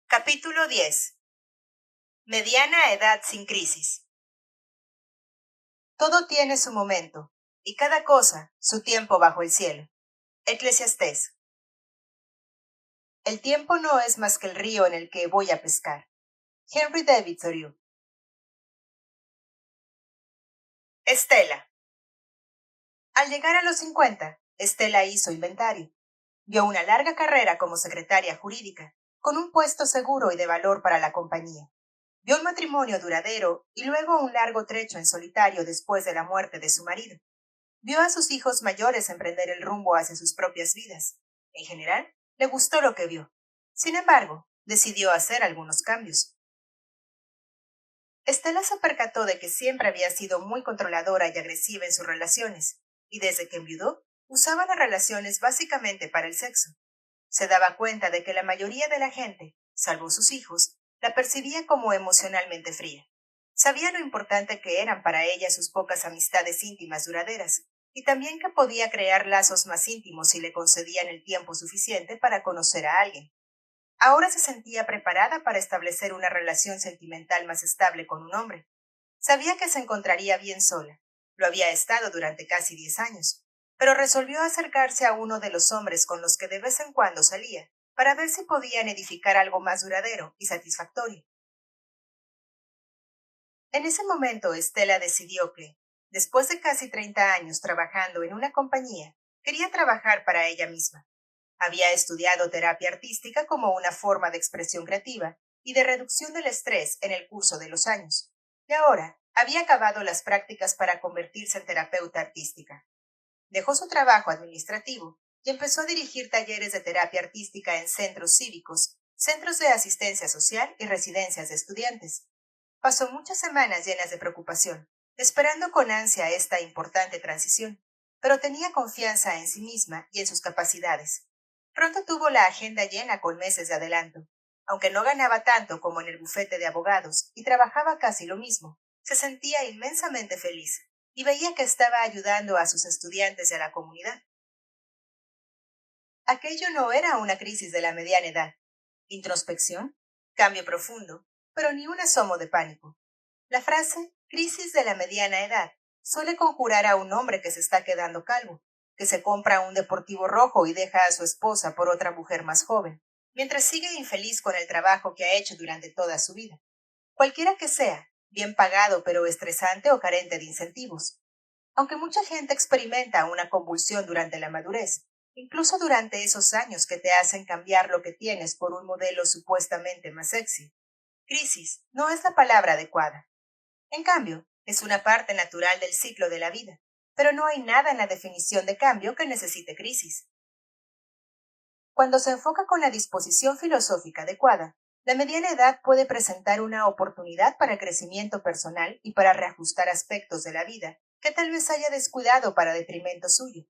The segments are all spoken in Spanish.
Capítulo 10. Mediana edad sin crisis. Todo tiene su momento, y cada cosa su tiempo bajo el cielo. Eclesiastés. El tiempo no es más que el río en el que voy a pescar. Henry David Thoreau. Estela. Al llegar a los 50, Estela hizo inventario. Vio una larga carrera como secretaria jurídica, con un puesto seguro y de valor para la compañía. Vio un matrimonio duradero y luego un largo trecho en solitario después de la muerte de su marido. Vio a sus hijos mayores emprender el rumbo hacia sus propias vidas. En general, le gustó lo que vio. Sin embargo, decidió hacer algunos cambios. Estela se percató de que siempre había sido muy controladora y agresiva en sus relaciones, y desde que enviudó, usaba las relaciones básicamente para el sexo. Se daba cuenta de que la mayoría de la gente, salvo sus hijos, la percibía como emocionalmente fría. Sabía lo importante que eran para ella sus pocas amistades íntimas duraderas, y también que podía crear lazos más íntimos si le concedían el tiempo suficiente para conocer a alguien. Ahora se sentía preparada para establecer una relación sentimental más estable con un hombre. Sabía que se encontraría bien sola. Lo había estado durante casi 10 años, pero resolvió acercarse a uno de los hombres con los que de vez en cuando salía, para ver si podían edificar algo más duradero y satisfactorio. En ese momento, Estela decidió que, después de casi 30 años trabajando en una compañía, quería trabajar para ella misma. Había estudiado terapia artística como una forma de expresión creativa y de reducción del estrés en el curso de los años, y ahora había acabado las prácticas para convertirse en terapeuta artística. Dejó su trabajo administrativo y empezó a dirigir talleres de terapia artística en centros cívicos, centros de asistencia social y residencias de estudiantes. Pasó muchas semanas llenas de preocupación, esperando con ansia esta importante transición, pero tenía confianza en sí misma y en sus capacidades. Pronto tuvo la agenda llena con meses de adelanto. Aunque no ganaba tanto como en el bufete de abogados y trabajaba casi lo mismo, se sentía inmensamente feliz y veía que estaba ayudando a sus estudiantes y a la comunidad. Aquello no era una crisis de la mediana edad. Introspección, cambio profundo, pero ni un asomo de pánico. La frase crisis de la mediana edad suele conjurar a un hombre que se está quedando calvo, que se compra un deportivo rojo y deja a su esposa por otra mujer más joven, mientras sigue infeliz con el trabajo que ha hecho durante toda su vida. Cualquiera que sea, bien pagado pero estresante o carente de incentivos. Aunque mucha gente experimenta una convulsión durante la madurez, incluso durante esos años que te hacen cambiar lo que tienes por un modelo supuestamente más sexy. Crisis no es la palabra adecuada. En cambio, es una parte natural del ciclo de la vida, pero no hay nada en la definición de cambio que necesite crisis. Cuando se enfoca con la disposición filosófica adecuada, la mediana edad puede presentar una oportunidad para el crecimiento personal y para reajustar aspectos de la vida que tal vez haya descuidado para detrimento suyo.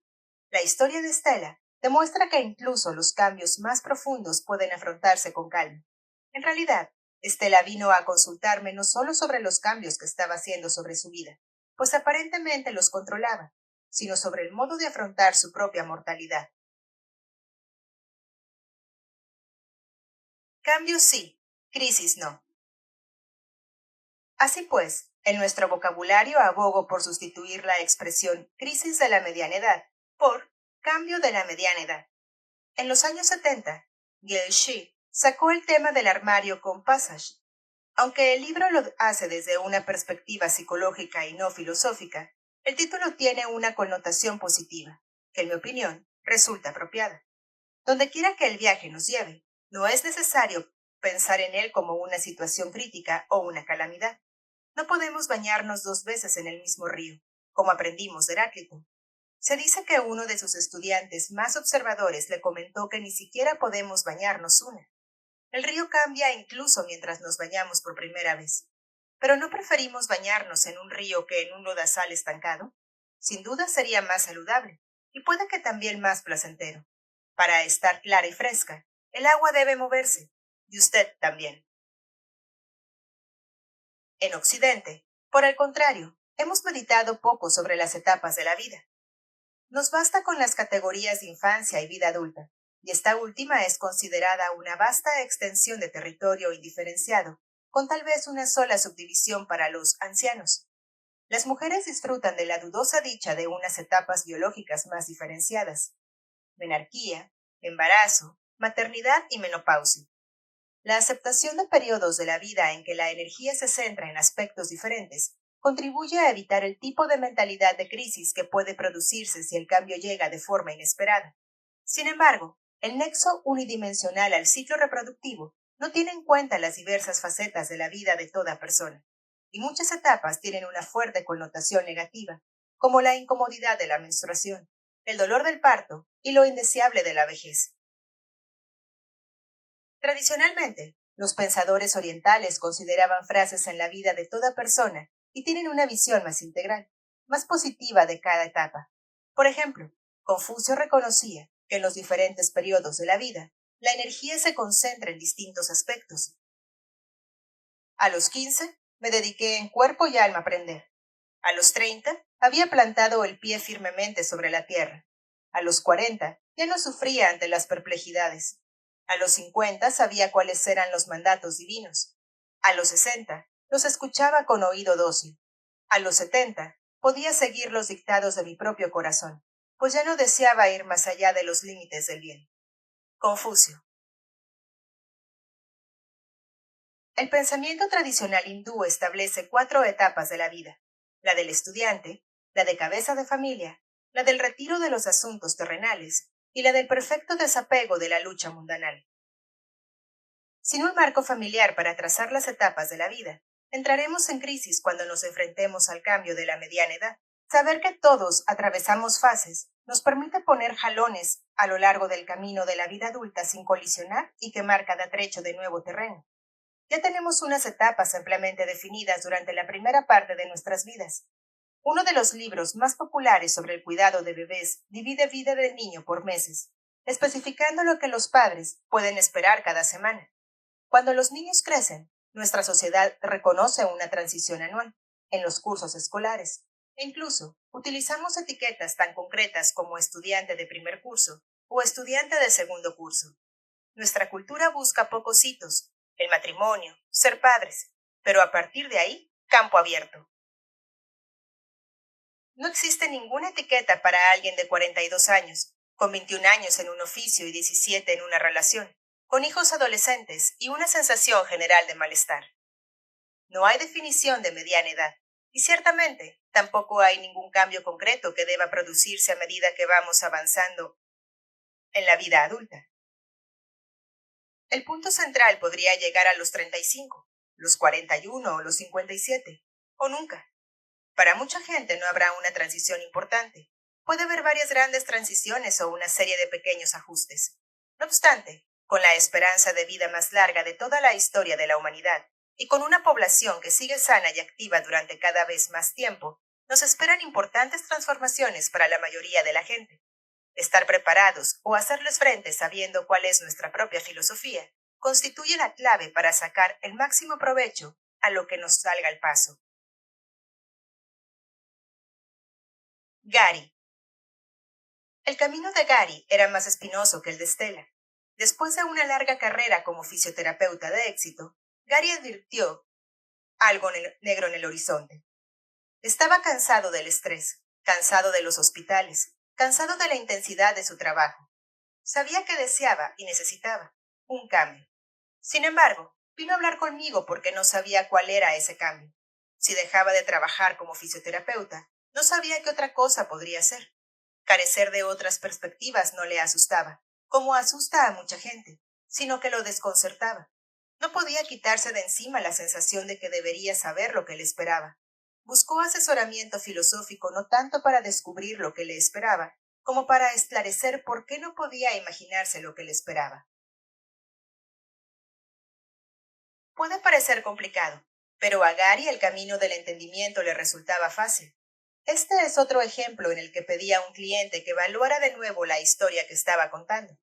La historia de Stella demuestra que incluso los cambios más profundos pueden afrontarse con calma. En realidad, Stella vino a consultarme no solo sobre los cambios que estaba haciendo sobre su vida, pues aparentemente los controlaba, sino sobre el modo de afrontar su propia mortalidad. Cambios sí, crisis no. Así pues, en nuestro vocabulario abogo por sustituir la expresión crisis de la mediana edad por cambio de la mediana edad. En los años 70, Gail Shee sacó el tema del armario con Passage. Aunque el libro lo hace desde una perspectiva psicológica y no filosófica, el título tiene una connotación positiva, que en mi opinión resulta apropiada. Donde quiera que el viaje nos lleve, no es necesario pensar en él como una situación crítica o una calamidad. No podemos bañarnos 2 veces en el mismo río, como aprendimos de Heráclito. Se dice que uno de sus estudiantes más observadores le comentó que ni siquiera podemos bañarnos una. El río cambia incluso mientras nos bañamos por primera vez. ¿Pero no preferimos bañarnos en un río que en un lodazal estancado? Sin duda sería más saludable, y puede que también más placentero. Para estar clara y fresca, el agua debe moverse, y usted también. En Occidente, por el contrario, hemos meditado poco sobre las etapas de la vida. Nos basta con las categorías de infancia y vida adulta, y esta última es considerada una vasta extensión de territorio indiferenciado, con tal vez una sola subdivisión para los ancianos. Las mujeres disfrutan de la dudosa dicha de unas etapas biológicas más diferenciadas: menarquía, embarazo, maternidad y menopausia. La aceptación de periodos de la vida en que la energía se centra en aspectos diferentes contribuye a evitar el tipo de mentalidad de crisis que puede producirse si el cambio llega de forma inesperada. Sin embargo, el nexo unidimensional al ciclo reproductivo no tiene en cuenta las diversas facetas de la vida de toda persona, y muchas etapas tienen una fuerte connotación negativa, como la incomodidad de la menstruación, el dolor del parto y lo indeseable de la vejez. Tradicionalmente, los pensadores orientales consideraban frases en la vida de toda persona y tienen una visión más integral, más positiva de cada etapa. Por ejemplo, Confucio reconocía que en los diferentes periodos de la vida, la energía se concentra en distintos aspectos. A los 15, me dediqué en cuerpo y alma a aprender. A los 30, había plantado el pie firmemente sobre la tierra. A los 40, ya no sufría ante las perplejidades. A los 50, sabía cuáles eran los mandatos divinos. A los 60, los escuchaba con oído dócil. A los 70, podía seguir los dictados de mi propio corazón, pues ya no deseaba ir más allá de los límites del bien. Confucio. El pensamiento tradicional hindú establece 4 etapas de la vida: la del estudiante, la de cabeza de familia, la del retiro de los asuntos terrenales y la del perfecto desapego de la lucha mundanal. Sin un marco familiar para trazar las etapas de la vida, entraremos en crisis cuando nos enfrentemos al cambio de la mediana edad. Saber que todos atravesamos fases nos permite poner jalones a lo largo del camino de la vida adulta sin colisionar y quemar cada trecho de nuevo terreno. Ya tenemos unas etapas ampliamente definidas durante la primera parte de nuestras vidas. Uno de los libros más populares sobre el cuidado de bebés divide vida del niño por meses, especificando lo que los padres pueden esperar cada semana. Cuando los niños crecen, nuestra sociedad reconoce una transición anual en los cursos escolares, e incluso utilizamos etiquetas tan concretas como estudiante de primer curso o estudiante de segundo curso. Nuestra cultura busca pocos hitos: el matrimonio, ser padres, pero a partir de ahí, campo abierto. No existe ninguna etiqueta para alguien de 42 años, con 21 años en un oficio y 17 en una relación, con hijos adolescentes y una sensación general de malestar. No hay definición de mediana edad, y ciertamente tampoco hay ningún cambio concreto que deba producirse a medida que vamos avanzando en la vida adulta. El punto central podría llegar a los 35, los 41 o los 57, o nunca. Para mucha gente no habrá una transición importante. Puede haber varias grandes transiciones o una serie de pequeños ajustes. No obstante, con la esperanza de vida más larga de toda la historia de la humanidad, y con una población que sigue sana y activa durante cada vez más tiempo, nos esperan importantes transformaciones para la mayoría de la gente. Estar preparados o hacerles frente sabiendo cuál es nuestra propia filosofía constituye la clave para sacar el máximo provecho a lo que nos salga al paso. Gary. El camino de Gary era más espinoso que el de Stella. Después de una larga carrera como fisioterapeuta de éxito, Gary advirtió algo negro en el horizonte. Estaba cansado del estrés, cansado de los hospitales, cansado de la intensidad de su trabajo. Sabía que deseaba y necesitaba un cambio. Sin embargo, vino a hablar conmigo porque no sabía cuál era ese cambio. Si dejaba de trabajar como fisioterapeuta, no sabía qué otra cosa podría ser. Carecer de otras perspectivas no le asustaba, como asusta a mucha gente, sino que lo desconcertaba. No podía quitarse de encima la sensación de que debería saber lo que le esperaba. Buscó asesoramiento filosófico no tanto para descubrir lo que le esperaba, como para esclarecer por qué no podía imaginarse lo que le esperaba. Puede parecer complicado, pero a Gary el camino del entendimiento le resultaba fácil. Este es otro ejemplo en el que pedía a un cliente que evaluara de nuevo la historia que estaba contando.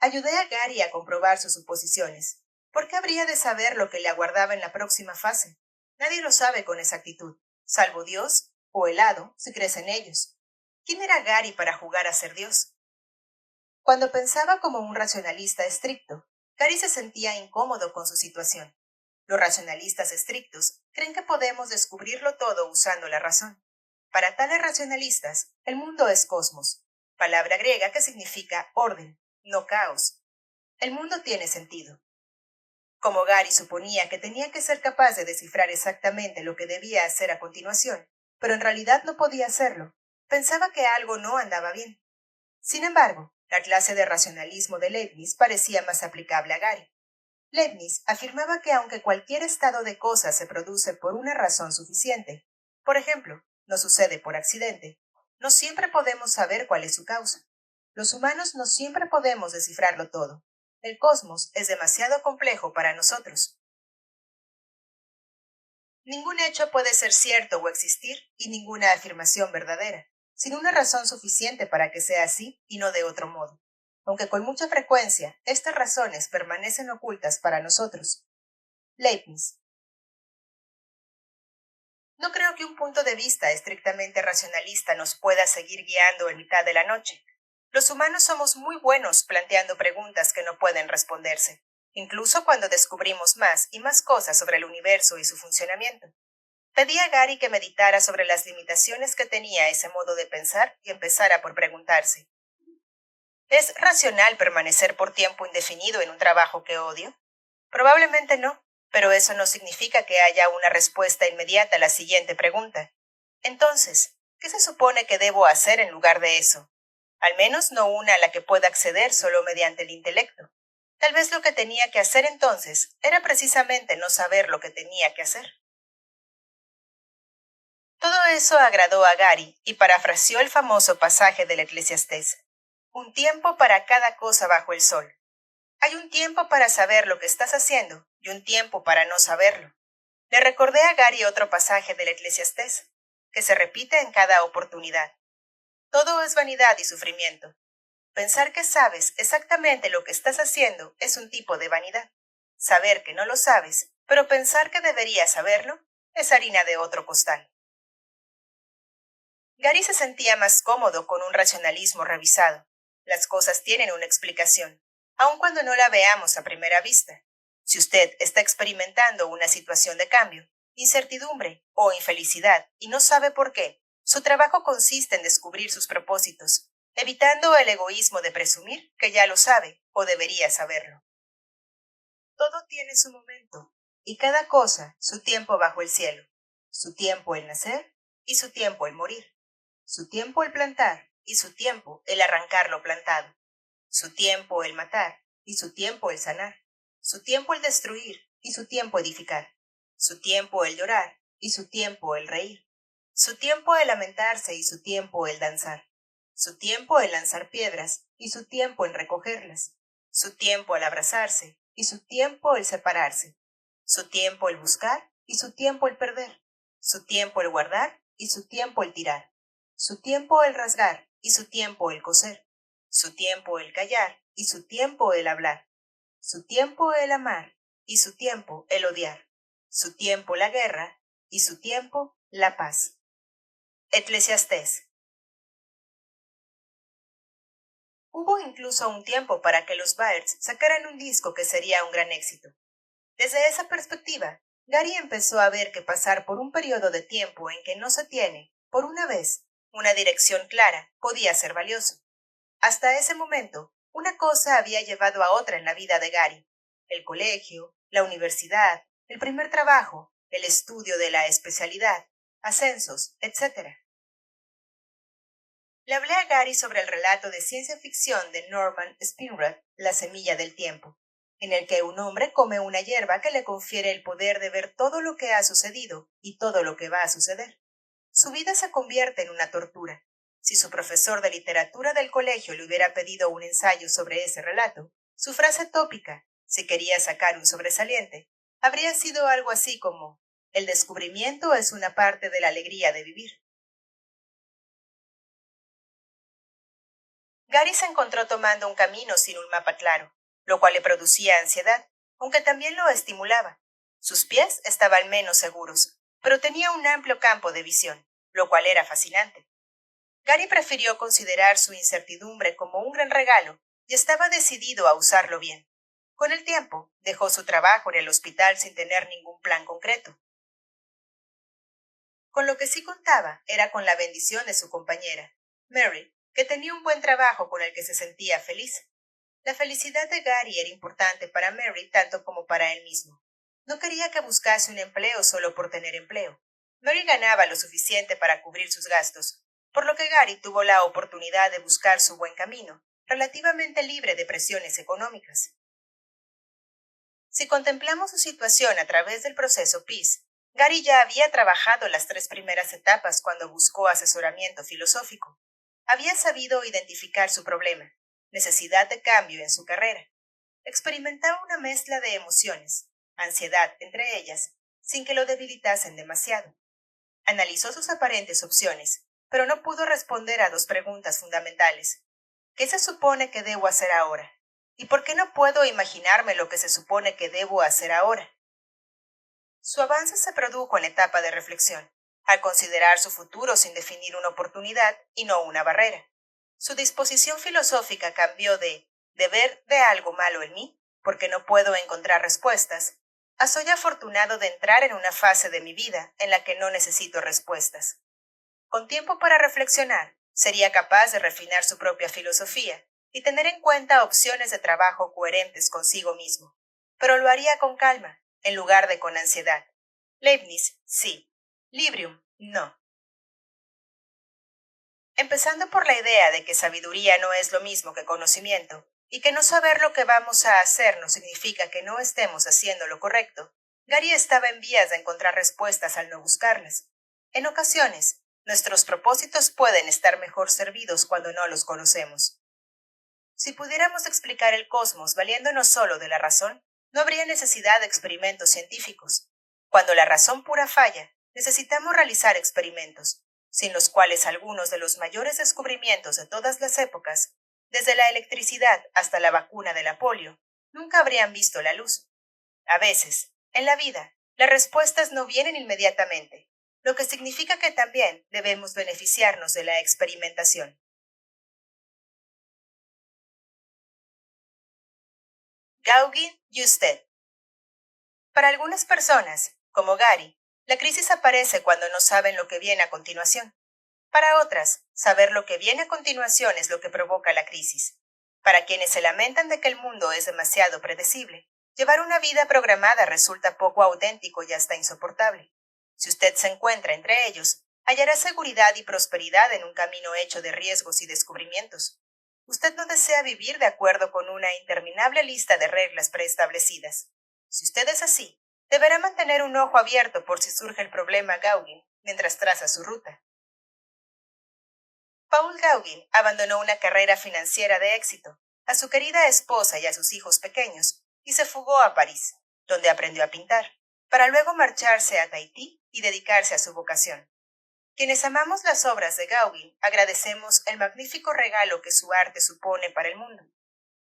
Ayudé a Gary a comprobar sus suposiciones. ¿Por qué habría de saber lo que le aguardaba en la próxima fase? Nadie lo sabe con exactitud, salvo Dios o el hado, si crees en ellos. ¿Quién era Gary para jugar a ser Dios? Cuando pensaba como un racionalista estricto, Gary se sentía incómodo con su situación. Los racionalistas estrictos creen que podemos descubrirlo todo usando la razón. Para tales racionalistas, el mundo es cosmos, palabra griega que significa orden, no caos. El mundo tiene sentido. Como Gary suponía que tenía que ser capaz de descifrar exactamente lo que debía hacer a continuación, pero en realidad no podía hacerlo, pensaba que algo no andaba bien. Sin embargo, la clase de racionalismo de Leibniz parecía más aplicable a Gary. Leibniz afirmaba que aunque cualquier estado de cosas se produce por una razón suficiente, por ejemplo, no sucede por accidente, no siempre podemos saber cuál es su causa. Los humanos no siempre podemos descifrarlo todo. El cosmos es demasiado complejo para nosotros. Ningún hecho puede ser cierto o existir y ninguna afirmación verdadera, sin una razón suficiente para que sea así y no de otro modo, aunque con mucha frecuencia estas razones permanecen ocultas para nosotros. Leibniz. No creo que un punto de vista estrictamente racionalista nos pueda seguir guiando en mitad de la noche. Los humanos somos muy buenos planteando preguntas que no pueden responderse, incluso cuando descubrimos más y más cosas sobre el universo y su funcionamiento. Pedí a Gary que meditara sobre las limitaciones que tenía ese modo de pensar y empezara por preguntarse: ¿es racional permanecer por tiempo indefinido en un trabajo que odio? Probablemente no, pero eso no significa que haya una respuesta inmediata a la siguiente pregunta. Entonces, ¿qué se supone que debo hacer en lugar de eso? Al menos no una a la que pueda acceder solo mediante el intelecto. Tal vez lo que tenía que hacer entonces era precisamente no saber lo que tenía que hacer. Todo eso agradó a Gary y parafraseó el famoso pasaje del Eclesiastés: un tiempo para cada cosa bajo el sol. Hay un tiempo para saber lo que estás haciendo y un tiempo para no saberlo. Le recordé a Gary otro pasaje del Eclesiastés, que se repite en cada oportunidad. Todo es vanidad y sufrimiento. Pensar que sabes exactamente lo que estás haciendo es un tipo de vanidad. Saber que no lo sabes, pero pensar que deberías saberlo, es harina de otro costal. Gary se sentía más cómodo con un racionalismo revisado. Las cosas tienen una explicación, aun cuando no la veamos a primera vista. Si usted está experimentando una situación de cambio, incertidumbre o infelicidad y no sabe por qué, su trabajo consiste en descubrir sus propósitos, evitando el egoísmo de presumir que ya lo sabe o debería saberlo. Todo tiene su momento, y cada cosa su tiempo bajo el cielo, su tiempo el nacer y su tiempo el morir, su tiempo el plantar y su tiempo el arrancar lo plantado, su tiempo el matar y su tiempo el sanar, su tiempo el destruir y su tiempo edificar, su tiempo el llorar y su tiempo el reír, su tiempo el lamentarse y su tiempo el danzar, su tiempo el lanzar piedras y su tiempo en recogerlas, su tiempo el abrazarse y su tiempo el separarse, su tiempo el buscar y su tiempo el perder, su tiempo el guardar y su tiempo el tirar, su tiempo el rasgar y su tiempo el coser, su tiempo el callar y su tiempo el hablar, su tiempo el amar y su tiempo el odiar, su tiempo la guerra y su tiempo la paz. Eclesiastés. Hubo incluso un tiempo para que los Byrds sacaran un disco que sería un gran éxito. Desde esa perspectiva, Gary empezó a ver que pasar por un periodo de tiempo en que no se tiene, por una vez, una dirección clara, podía ser valioso. Hasta ese momento, una cosa había llevado a otra en la vida de Gary: el colegio, la universidad, el primer trabajo, el estudio de la especialidad, ascensos, etc. Le hablé a Gary sobre el relato de ciencia ficción de Norman Spinrad, La semilla del tiempo, en el que un hombre come una hierba que le confiere el poder de ver todo lo que ha sucedido y todo lo que va a suceder. Su vida se convierte en una tortura. Si su profesor de literatura del colegio le hubiera pedido un ensayo sobre ese relato, su frase tópica, si quería sacar un sobresaliente, habría sido algo así como: el descubrimiento es una parte de la alegría de vivir. Gary se encontró tomando un camino sin un mapa claro, lo cual le producía ansiedad, aunque también lo estimulaba. Sus pies estaban menos seguros, pero tenía un amplio campo de visión, lo cual era fascinante. Gary prefirió considerar su incertidumbre como un gran regalo y estaba decidido a usarlo bien. Con el tiempo, dejó su trabajo en el hospital sin tener ningún plan concreto. Con lo que sí contaba era con la bendición de su compañera, Mary, que tenía un buen trabajo con el que se sentía feliz. La felicidad de Gary era importante para Mary tanto como para él mismo. No quería que buscase un empleo solo por tener empleo. Mary ganaba lo suficiente para cubrir sus gastos, por lo que Gary tuvo la oportunidad de buscar su buen camino, relativamente libre de presiones económicas. Si contemplamos su situación a través del proceso PIS, Gary ya había trabajado las 3 primeras etapas cuando buscó asesoramiento filosófico. Había sabido identificar su problema, necesidad de cambio en su carrera. Experimentaba una mezcla de emociones, ansiedad entre ellas, sin que lo debilitasen demasiado. Analizó sus aparentes opciones, pero no pudo responder a 2 preguntas fundamentales. ¿Qué se supone que debo hacer ahora? ¿Y por qué no puedo imaginarme lo que se supone que debo hacer ahora? Su avance se produjo en la etapa de reflexión, al considerar su futuro sin definir una oportunidad y no una barrera. Su disposición filosófica cambió de ver de algo malo en mí, porque no puedo encontrar respuestas, a soy afortunado de entrar en una fase de mi vida en la que no necesito respuestas. Con tiempo para reflexionar, sería capaz de refinar su propia filosofía y tener en cuenta opciones de trabajo coherentes consigo mismo. Pero lo haría con calma, en lugar de con ansiedad. Leibniz, sí. Librium, no. Empezando por la idea de que sabiduría no es lo mismo que conocimiento, y que no saber lo que vamos a hacer no significa que no estemos haciendo lo correcto, Gary estaba en vías de encontrar respuestas al no buscarlas. En ocasiones, nuestros propósitos pueden estar mejor servidos cuando no los conocemos. Si pudiéramos explicar el cosmos valiéndonos solo de la razón, no habría necesidad de experimentos científicos. Cuando la razón pura falla, necesitamos realizar experimentos, sin los cuales algunos de los mayores descubrimientos de todas las épocas, desde la electricidad hasta la vacuna de la polio, nunca habrían visto la luz. A veces, en la vida, las respuestas no vienen inmediatamente, lo que significa que también debemos beneficiarnos de la experimentación. Gauguin y usted. Para algunas personas, como Gary, la crisis aparece cuando no saben lo que viene a continuación. Para otras, saber lo que viene a continuación es lo que provoca la crisis. Para quienes se lamentan de que el mundo es demasiado predecible, llevar una vida programada resulta poco auténtico y hasta insoportable. Si usted se encuentra entre ellos, hallará seguridad y prosperidad en un camino hecho de riesgos y descubrimientos. Usted no desea vivir de acuerdo con una interminable lista de reglas preestablecidas. Si usted es así, deberá mantener un ojo abierto por si surge el problema Gauguin mientras traza su ruta. Paul Gauguin abandonó una carrera financiera de éxito, a su querida esposa y a sus hijos pequeños, y se fugó a París, donde aprendió a pintar, para luego marcharse a Tahití y dedicarse a su vocación. Quienes amamos las obras de Gauguin agradecemos el magnífico regalo que su arte supone para el mundo.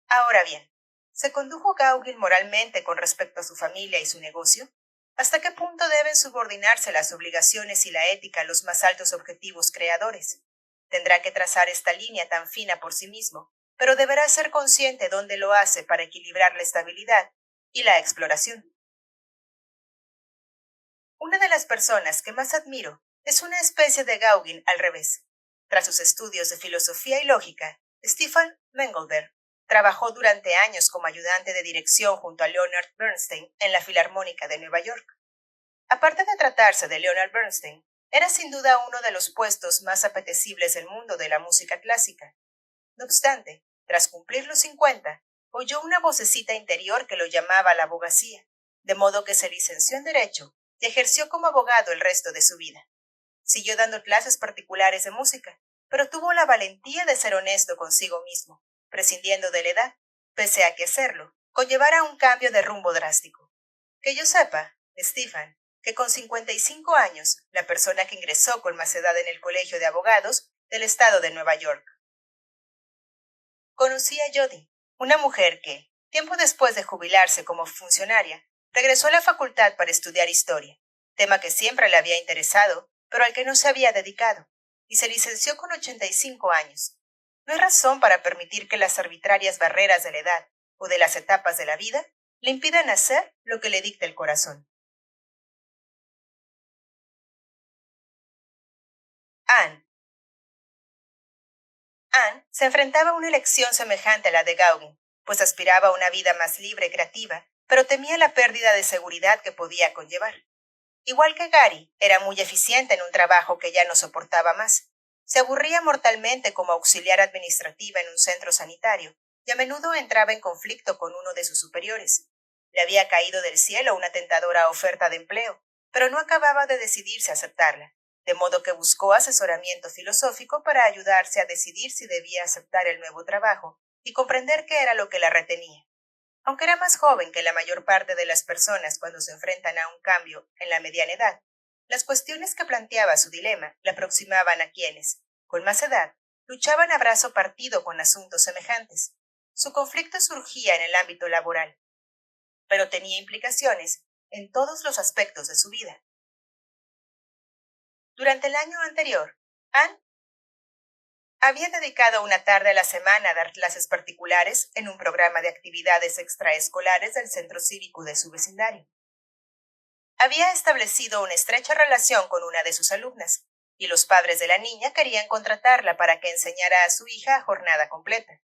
Ahora bien, ¿se condujo Gauguin moralmente con respecto a su familia y su negocio? ¿Hasta qué punto deben subordinarse las obligaciones y la ética a los más altos objetivos creadores? Tendrá que trazar esta línea tan fina por sí mismo, pero deberá ser consciente dónde lo hace para equilibrar la estabilidad y la exploración. Una de las personas que más admiro es una especie de Gauguin al revés. Tras sus estudios de filosofía y lógica, Stefan Mengelberg trabajó durante años como ayudante de dirección junto a Leonard Bernstein en la Filarmónica de Nueva York. Aparte de tratarse de Leonard Bernstein, era sin duda uno de los puestos más apetecibles del mundo de la música clásica. No obstante, tras cumplir los 50, oyó una vocecita interior que lo llamaba a la abogacía, de modo que se licenció en Derecho y ejerció como abogado el resto de su vida. Siguió dando clases particulares de música, pero tuvo la valentía de ser honesto consigo mismo, prescindiendo de la edad, pese a que hacerlo conllevara un cambio de rumbo drástico. Que yo sepa, Stefan, que con 55 años, la persona que ingresó con más edad en el Colegio de Abogados del Estado de Nueva York. Conocí a Jody, una mujer que, tiempo después de jubilarse como funcionaria, regresó a la facultad para estudiar historia, tema que siempre le había interesado, pero al que no se había dedicado, y se licenció con 85 años. No hay razón para permitir que las arbitrarias barreras de la edad o de las etapas de la vida le impidan hacer lo que le dicta el corazón. Anne. Anne se enfrentaba a una elección semejante a la de Gauguin, pues aspiraba a una vida más libre y creativa, pero temía la pérdida de seguridad que podía conllevar. Igual que Gary, era muy eficiente en un trabajo que ya no soportaba más. Se aburría mortalmente como auxiliar administrativa en un centro sanitario y a menudo entraba en conflicto con uno de sus superiores. Le había caído del cielo una tentadora oferta de empleo, pero no acababa de decidirse a aceptarla, de modo que buscó asesoramiento filosófico para ayudarse a decidir si debía aceptar el nuevo trabajo y comprender qué era lo que la retenía. Aunque era más joven que la mayor parte de las personas cuando se enfrentan a un cambio en la mediana edad, las cuestiones que planteaba su dilema le aproximaban a quienes, con más edad, luchaban a brazo partido con asuntos semejantes. Su conflicto surgía en el ámbito laboral, pero tenía implicaciones en todos los aspectos de su vida. Durante el año anterior, Anne había dedicado una tarde a la semana a dar clases particulares en un programa de actividades extraescolares del centro cívico de su vecindario. Había establecido una estrecha relación con una de sus alumnas, y los padres de la niña querían contratarla para que enseñara a su hija a jornada completa.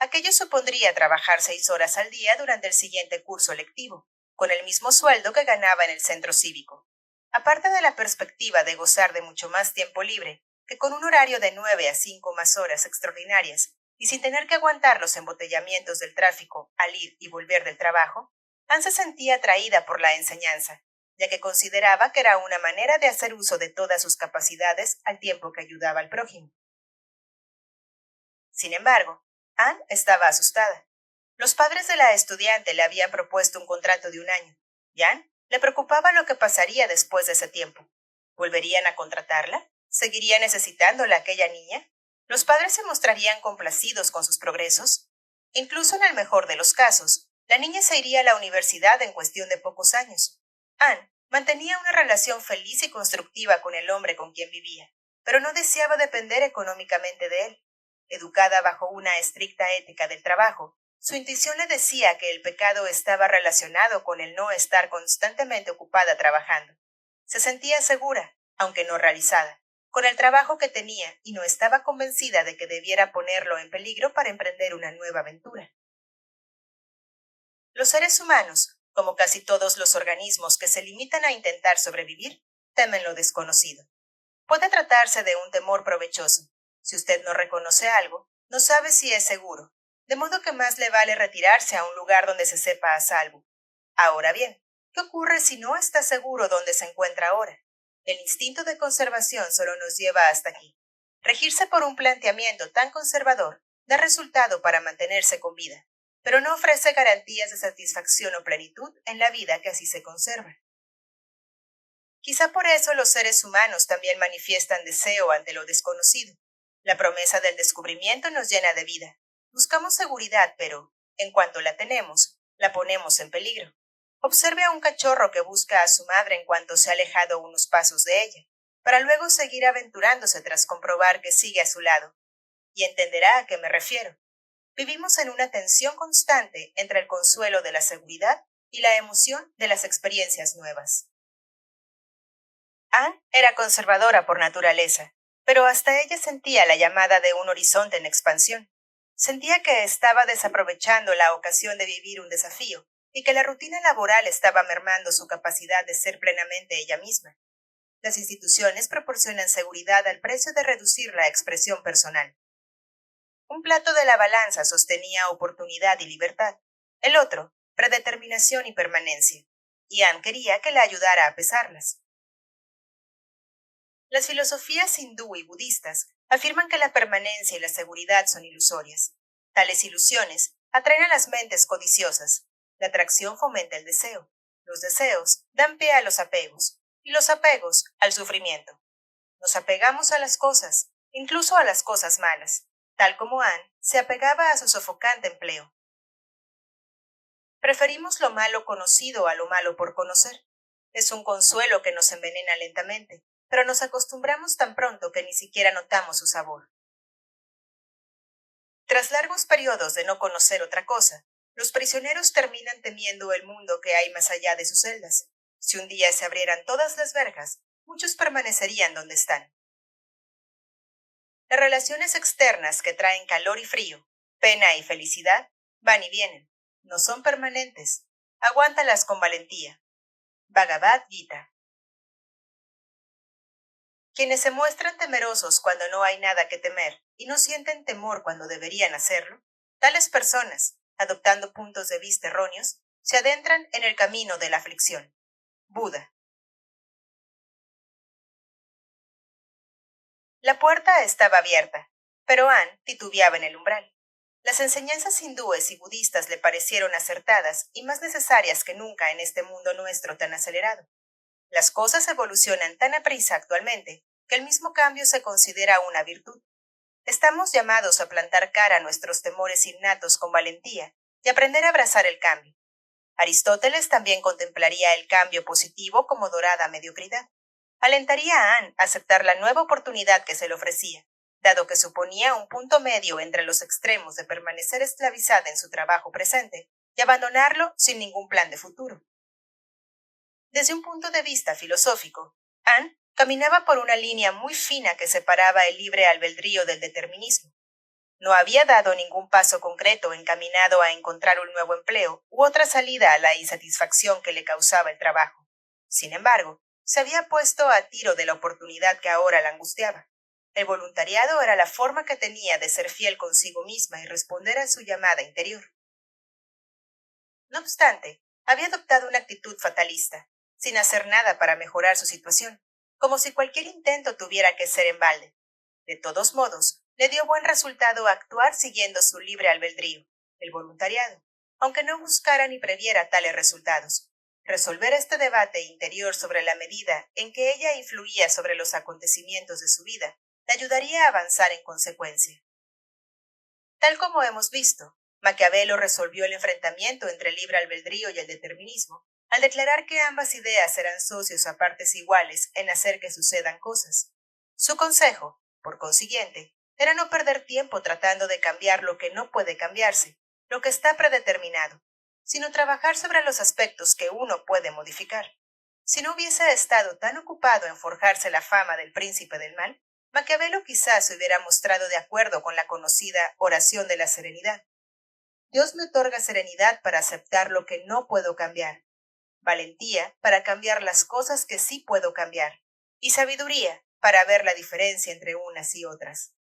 Aquello supondría trabajar 6 horas al día durante el siguiente curso lectivo, con el mismo sueldo que ganaba en el centro cívico. Aparte de la perspectiva de gozar de mucho más tiempo libre, que con un horario de 9 a 5 más horas extraordinarias, y sin tener que aguantar los embotellamientos del tráfico al ir y volver del trabajo, Anne se sentía atraída por la enseñanza, ya que consideraba que era una manera de hacer uso de todas sus capacidades al tiempo que ayudaba al prójimo. Sin embargo, Anne estaba asustada. Los padres de la estudiante le habían propuesto un contrato de un año, y Anne le preocupaba lo que pasaría después de ese tiempo. ¿Volverían a contratarla? ¿Seguiría necesitándola aquella niña? ¿Los padres se mostrarían complacidos con sus progresos? Incluso en el mejor de los casos, la niña se iría a la universidad en cuestión de pocos años. Anne mantenía una relación feliz y constructiva con el hombre con quien vivía, pero no deseaba depender económicamente de él. Educada bajo una estricta ética del trabajo, su intuición le decía que el pecado estaba relacionado con el no estar constantemente ocupada trabajando. Se sentía segura, aunque no realizada, con el trabajo que tenía y no estaba convencida de que debiera ponerlo en peligro para emprender una nueva aventura. Los seres humanos, como casi todos los organismos que se limitan a intentar sobrevivir, temen lo desconocido. Puede tratarse de un temor provechoso. Si usted no reconoce algo, no sabe si es seguro, de modo que más le vale retirarse a un lugar donde se sepa a salvo. Ahora bien, ¿qué ocurre si no está seguro dónde se encuentra ahora? El instinto de conservación solo nos lleva hasta aquí. Regirse por un planteamiento tan conservador da resultado para mantenerse con vida, pero no ofrece garantías de satisfacción o plenitud en la vida que así se conserva. Quizá por eso los seres humanos también manifiestan deseo ante lo desconocido. La promesa del descubrimiento nos llena de vida. Buscamos seguridad, pero, en cuanto la tenemos, la ponemos en peligro. Observe a un cachorro que busca a su madre en cuanto se ha alejado unos pasos de ella, para luego seguir aventurándose tras comprobar que sigue a su lado. Y entenderá a qué me refiero. Vivimos en una tensión constante entre el consuelo de la seguridad y la emoción de las experiencias nuevas. Anne era conservadora por naturaleza, pero hasta ella sentía la llamada de un horizonte en expansión. Sentía que estaba desaprovechando la ocasión de vivir un desafío y que la rutina laboral estaba mermando su capacidad de ser plenamente ella misma. Las instituciones proporcionan seguridad al precio de reducir la expresión personal. Un plato de la balanza sostenía oportunidad y libertad, el otro, predeterminación y permanencia, y Anne quería que la ayudara a pesarlas. Las filosofías hindú y budistas afirman que la permanencia y la seguridad son ilusorias. Tales ilusiones atraen a las mentes codiciosas. La atracción fomenta el deseo. Los deseos dan pie a los apegos, y los apegos al sufrimiento. Nos apegamos a las cosas, incluso a las cosas malas, tal como Anne se apegaba a su sofocante empleo. Preferimos lo malo conocido a lo malo por conocer. Es un consuelo que nos envenena lentamente, pero nos acostumbramos tan pronto que ni siquiera notamos su sabor. Tras largos periodos de no conocer otra cosa, los prisioneros terminan temiendo el mundo que hay más allá de sus celdas. Si un día se abrieran todas las verjas, muchos permanecerían donde están. Las relaciones externas que traen calor y frío, pena y felicidad, van y vienen. No son permanentes. Aguántalas con valentía. Bhagavad Gita. Quienes se muestran temerosos cuando no hay nada que temer y no sienten temor cuando deberían hacerlo, tales personas, adoptando puntos de vista erróneos, se adentran en el camino de la aflicción. Buda. La puerta estaba abierta, pero Anne titubeaba en el umbral. Las enseñanzas hindúes y budistas le parecieron acertadas y más necesarias que nunca en este mundo nuestro tan acelerado. Las cosas evolucionan tan aprisa actualmente que el mismo cambio se considera una virtud. Estamos llamados a plantar cara a nuestros temores innatos con valentía y aprender a abrazar el cambio. Aristóteles también contemplaría el cambio positivo como dorada mediocridad. Alentaría a Anne a aceptar la nueva oportunidad que se le ofrecía, dado que suponía un punto medio entre los extremos de permanecer esclavizada en su trabajo presente y abandonarlo sin ningún plan de futuro. Desde un punto de vista filosófico, Anne caminaba por una línea muy fina que separaba el libre albedrío del determinismo. No había dado ningún paso concreto encaminado a encontrar un nuevo empleo u otra salida a la insatisfacción que le causaba el trabajo. Sin embargo, se había puesto a tiro de la oportunidad que ahora la angustiaba. El voluntariado era la forma que tenía de ser fiel consigo misma y responder a su llamada interior. No obstante, había adoptado una actitud fatalista, sin hacer nada para mejorar su situación, como si cualquier intento tuviera que ser en balde. De todos modos, le dio buen resultado actuar siguiendo su libre albedrío, el voluntariado, aunque no buscara ni previera tales resultados. Resolver este debate interior sobre la medida en que ella influía sobre los acontecimientos de su vida le ayudaría a avanzar en consecuencia. Tal como hemos visto, Maquiavelo resolvió el enfrentamiento entre el libre albedrío y el determinismo al declarar que ambas ideas eran socios a partes iguales en hacer que sucedan cosas. Su consejo, por consiguiente, era no perder tiempo tratando de cambiar lo que no puede cambiarse, lo que está predeterminado, sino trabajar sobre los aspectos que uno puede modificar. Si no hubiese estado tan ocupado en forjarse la fama del príncipe del mal, Maquiavelo quizás se hubiera mostrado de acuerdo con la conocida oración de la serenidad. Dios me otorga serenidad para aceptar lo que no puedo cambiar, valentía para cambiar las cosas que sí puedo cambiar, y sabiduría para ver la diferencia entre unas y otras.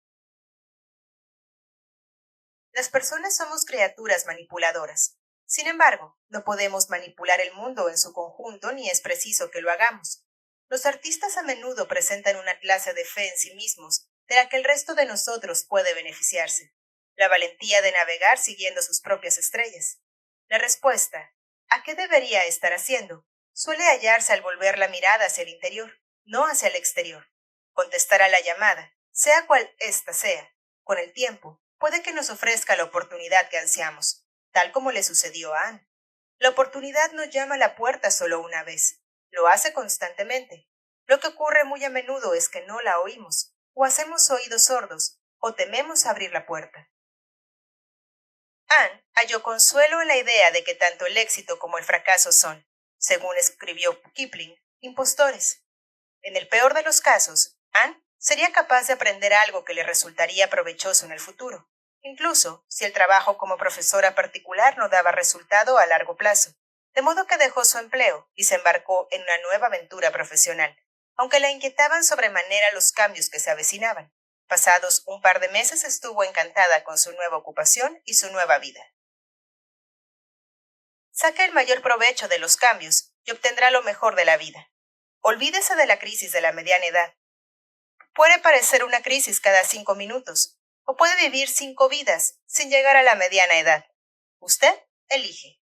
Las personas somos criaturas manipuladoras. Sin embargo, no podemos manipular el mundo en su conjunto ni es preciso que lo hagamos. Los artistas a menudo presentan una clase de fe en sí mismos, de la que el resto de nosotros puede beneficiarse. La valentía de navegar siguiendo sus propias estrellas. La respuesta, ¿a qué debería estar haciendo?, suele hallarse al volver la mirada hacia el interior, no hacia el exterior. Contestar a la llamada, sea cual ésta sea, con el tiempo, puede que nos ofrezca la oportunidad que ansiamos, tal como le sucedió a Anne. La oportunidad no llama a la puerta solo una vez, lo hace constantemente. Lo que ocurre muy a menudo es que no la oímos, o hacemos oídos sordos, o tememos abrir la puerta. Anne halló consuelo en la idea de que tanto el éxito como el fracaso son, según escribió Kipling, impostores. En el peor de los casos, Anne sería capaz de aprender algo que le resultaría provechoso en el futuro, incluso si el trabajo como profesora particular no daba resultado a largo plazo, de modo que dejó su empleo y se embarcó en una nueva aventura profesional, aunque la inquietaban sobremanera los cambios que se avecinaban. Pasados un par de meses estuvo encantada con su nueva ocupación y su nueva vida. Saque el mayor provecho de los cambios y obtendrá lo mejor de la vida. Olvídese de la crisis de la mediana edad. Puede parecer una crisis cada 5 minutos, o puede vivir 5 vidas sin llegar a la mediana edad. Usted elige.